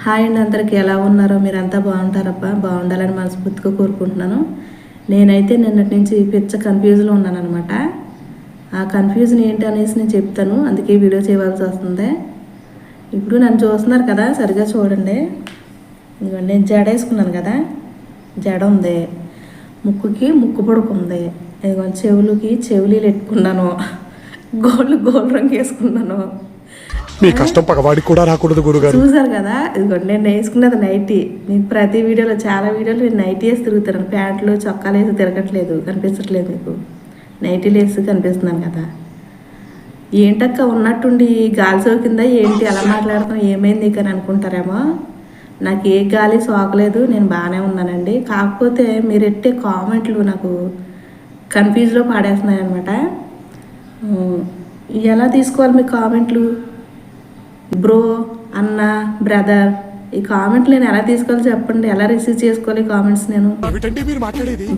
Hi అండి, అందరికి ఎలా ఉన్నారో? మీరంతా బాగుంటారబ్బా, బాగుండాలని మనస్ఫూర్తిగా కోరుకుంటున్నాను. నేనైతే నిన్నటి నుంచి పిచ్చ కన్ఫ్యూజ్లో ఉన్నాను అనమాట. ఆ కన్ఫ్యూజన్ ఏంటి అనేసి నేను చెప్తాను, అందుకే వీడియో చేయవలసి వస్తుంది. ఇప్పుడు నన్ను చూస్తున్నారు కదా, సరిగా చూడండి. ఇదిగోండి, నేను జడ వేసుకున్నాను కదా, జడ ఉంది, ముక్కుకి ముక్కు పొడుకు ఉంది, ఇదిగోండి చెవులకి చెవులీలు పెట్టుకున్నాను, గోల్డ్ రంగు వేసుకున్నాను. మీ కష్టం పగవాడికి కూడా రాకూడదు గురుగారు. చూసారు కదా, ఇదిగోండి నేను వేసుకున్నది నైటీ. మీకు ప్రతి వీడియోలో చాలా వీడియోలు నేను నైటీ వేసి తిరుగుతాను. ప్యాంట్లు చొక్కాలు వేసి తిరగట్లేదు, కనిపించట్లేదు మీకు. నైటీలు వేసి కనిపిస్తున్నాను కదా. ఏంటక్క ఉన్నట్టుండి గాలి సోకిందా ఏంటి అలా మాట్లాడుతున్నాం, ఏమైంది నీకు అని అనుకుంటారేమో. నాకు ఏ గాలి సోకలేదు, నేను బాగానే ఉన్నానండి. కాకపోతే మీరు ఎట్టే కామెంట్లు నాకు కన్ఫ్యూజ్లో పాడేస్తున్నాయి అనమాట. ఎలా తీసుకోవాలి మీ కామెంట్లు? బ్రో, అన్న, బ్రదర్, ఈ కామెంట్లు నేను ఎలా తీసుకోవాలి చెప్పండి. ఎలా రిసీవ్ చేసుకోవాలి కామెంట్స్? నేను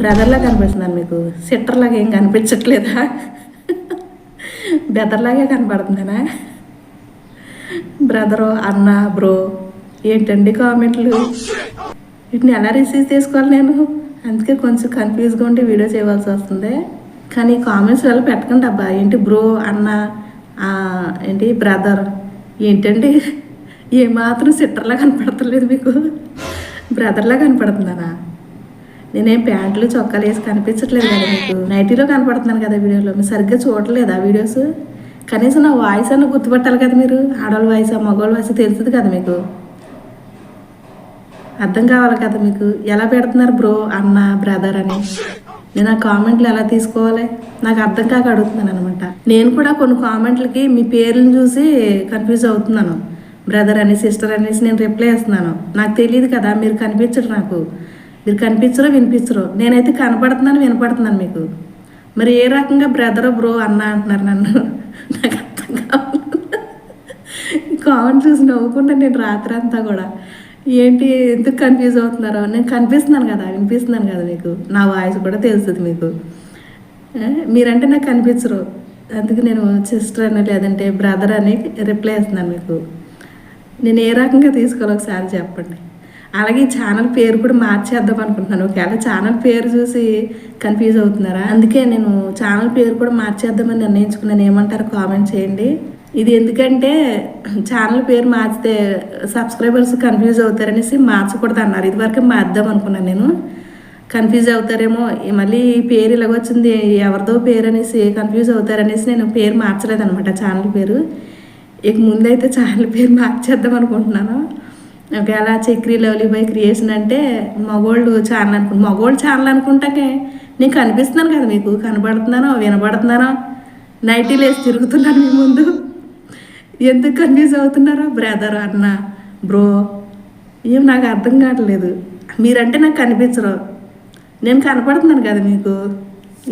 బ్రదర్లా కనిపిస్తున్నాను మీకు, సిట్టర్లాగా ఏం కనిపించట్లేదా? బెదర్లాగే కనపడుతుందేనా? బ్రదరు, అన్న, బ్రో ఏంటండి కామెంట్లు? వీటిని ఎలా రిసీవ్ చేసుకోవాలి నేను? అందుకే కొంచెం కన్ఫ్యూజ్గా ఉండి వీడియో చేయవలసి వస్తుంది. కానీ కామెంట్స్ ఎలా పెట్టకండి అబ్బా. ఏంటి బ్రో, అన్న, ఏంటి బ్రదర్, ఏంటండి ఏమాత్రం సిట్టర్లా కనపడతలేదు మీకు? బ్రదర్లా కనపడుతుందనా? నేనేం ప్యాంట్లు చొక్కాలు వేసి కనిపించట్లేదు కదా మీకు, నైటీలో కనపడుతున్నాను కదా వీడియోలో. మీరు సరిగ్గా చూడట్లేదు ఆ వీడియోస్. కనీసం నా వాయిస్ అన్న గుర్తుపట్టాలి కదా మీరు. ఆడవాళ్ళ వాయిస్, మగవాళ్ళ వాయిస్ తెలుస్తుంది కదా మీకు, అర్థం కావాలి కదా మీకు. ఎలా పెడుతున్నారు బ్రో, అన్న, బ్రదర్ అని? నేను ఆ కామెంట్లు ఎలా తీసుకోవాలి నాకు అర్థం కాక అడుగుతున్నాను అనమాట. నేను కూడా కొన్ని కామెంట్లకి మీ పేర్లను చూసి కన్ఫ్యూజ్ అవుతున్నాను. బ్రదర్ అని, సిస్టర్ అనేసి నేను రిప్లై చేస్తున్నాను. నాకు తెలియదు కదా, మీరు కనిపించరు నాకు. మీరు కనిపించరో వినిపించరు, నేనైతే కనపడుతున్నాను, వినపడుతున్నాను మీకు. మరి ఏ రకంగా బ్రదర్, బ్రో, అన్న అంటున్నారు నన్ను? నాకు అర్థం కావాలి. కామెంట్ చూసి నవ్వుకుంటా నేను రాత్రి అంతా కూడా. ఏంటి ఎందుకు కన్ఫ్యూజ్ అవుతున్నారో? నేను కనిపిస్తున్నాను కదా, వినిపిస్తున్నాను కదా మీకు. నా వాయిస్ కూడా తెలుస్తుంది మీకు. మీరంటే నాకు కనిపించరు, అందుకే నేను సిస్టర్ అని లేదంటే బ్రదర్ అని రిప్లై ఇస్తున్నాను మీకు. నేను ఏ రకంగా తీసుకోవాలి ఒకసారి చెప్పండి. అలాగే ఛానల్ పేరు కూడా మార్చేద్దాం అనుకుంటున్నాను. ఒకవేళ ఛానల్ పేరు చూసి కన్ఫ్యూజ్ అవుతున్నారా? అందుకే నేను ఛానల్ పేరు కూడా మార్చేద్దామని నిర్ణయించుకున్నాను. ఏమంటారు కామెంట్ చేయండి. ఇది ఎందుకంటే ఛానల్ పేరు మార్చితే సబ్స్క్రైబర్స్ కన్ఫ్యూజ్ అవుతారనేసి మార్చకూడదు అన్నారు. ఇదివరకు మార్దాం అనుకున్నాను నేను. కన్ఫ్యూజ్ అవుతారేమో, మళ్ళీ పేరు ఇలాగొచ్చింది ఎవరిదో పేరు అనేసి కన్ఫ్యూజ్ అవుతారనేసి నేను పేరు మార్చలేదనమాట, ఛానల్ పేరు. ఇక ముందైతే ఛానల్ పేరు మార్చేద్దాం అనుకుంటున్నాను. ఒకవేళ చక్రీ లవ్లీ బాయ్ క్రియేషన్ అంటే మగోళ్ళు ఛానల్ అనుకుంటాకే నేను కనిపిస్తున్నాను కదా మీకు, కనబడుతున్నానో వినబడుతున్నానో, నైటీలు వేసి తిరుగుతున్నాను మీ ముందు. ఎందుకు కన్ఫ్యూజ్ అవుతున్నారో? బ్రదర్, అన్న, బ్రో ఏం నాకు అర్థం కావట్లేదు. మీరంటే నాకు కనిపించరు, నేను కనపడుతున్నాను కదా మీకు.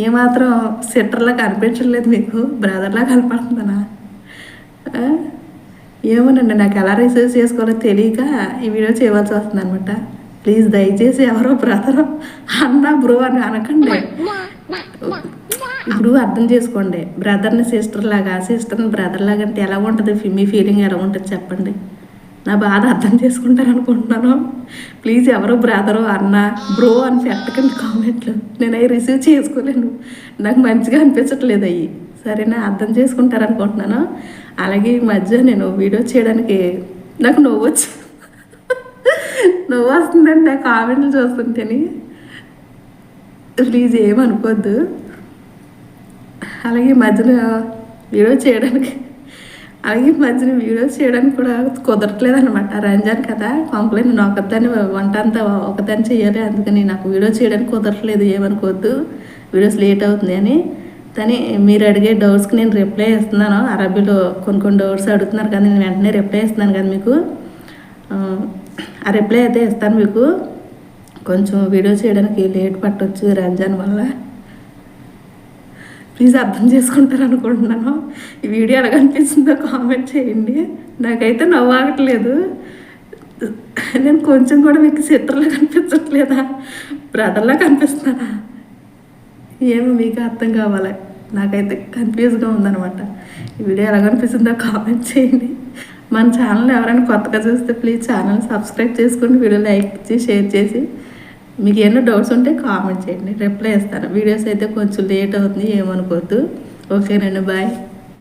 ఏమాత్రం సిట్టర్లా కనిపించట్లేదు మీకు, బ్రదర్లా కనపడుతుందనా? ఏమోనండి, నాకు ఎలా రిసీవ్ చేసుకోవాలో తెలియక ఈ వీడియో చేయవలసి వస్తుంది అనమాట. ప్లీజ్ దయచేసి ఎవరో బ్రదర్, అన్న, బ్రో అని అనకండి. ఇప్పుడు అర్థం చేసుకోండి, బ్రదర్ని సిస్టర్ లాగా, సిస్టర్ని బ్రదర్ లాగా అంటే ఎలా ఉంటుంది? మీ ఫీలింగ్ ఎలా ఉంటుంది చెప్పండి. నా బాధ అర్థం చేసుకుంటారు అనుకుంటున్నాను. ప్లీజ్ ఎవరో బ్రదరు, అన్న, బ్రో అని పెట్టకండి కామెంట్లు. నేను అవి రిసీవ్ చేసుకోలేను, నాకు మంచిగా అనిపించట్లేదు అవి. సరేనా? అర్థం చేసుకుంటారు అనుకుంటున్నాను. అలాగే ఈ మధ్య నేను వీడియో చేయడానికి నాకు నవ్వు వస్తుందండి ఆ కామెంట్లు చూస్తుంటేని. ప్లీజ్ ఏమనుకోద్దు. అలాగే మధ్యన వీడియో చేయడానికి కూడా కుదరట్లేదు అనమాట. రంజాన్ కదా, కాంప్లైన్ నేను ఒకదాన్ని వంట అంతా ఒకదాన్ని చేయాలి, అందుకని నాకు వీడియో చేయడానికి కుదరట్లేదు. ఏమనుకోవద్దు, వీడియోస్ లేట్ అవుతుంది అని. కానీ మీరు అడిగే డౌట్స్కి నేను రిప్లై ఇస్తున్నాను. అరబీలో కొన్ని డౌట్స్ అడుగుతున్నారు కదా, నేను వెంటనే రిప్లై ఇస్తున్నాను కదా మీకు. ఆ రిప్లై అయితే ఇస్తాను మీకు. కొంచెం వీడియో చేయడానికి లేట్ పట్టవచ్చు రంజాన్ వల్ల. ప్లీజ్ అర్థం చేసుకుంటారు అనుకుంటున్నాను. ఈ వీడియో ఎలా కనిపిస్తుందో కామెంట్ చేయండి. నాకైతే నవ్వాగట్లేదు. నేను కొంచెం కూడా మీకు సిట్టర్లా కనిపించట్లేదా, బ్రదర్లా కనిపిస్తున్నానా? ఏమో మీకు అర్థం కావాలి. నాకైతే కన్ఫ్యూజ్గా ఉందన్నమాట. ఈ వీడియో ఎలా కనిపిస్తుందో కామెంట్ చేయండి. మన ఛానల్ ఎవరైనా కొత్తగా చూస్తే ప్లీజ్ ఛానల్ సబ్స్క్రైబ్ చేసుకుని వీడియో లైక్ చేసి షేర్ చేసి మీకు ఏమైనా డౌట్స్ ఉంటే కామెంట్ చేయండి, రిప్లై ఇస్తాను. వీడియోస్ అయితే కొంచెం లేట్ అవుతుంది, ఏమనుకోవద్దు. ఓకేనండి, బాయ్.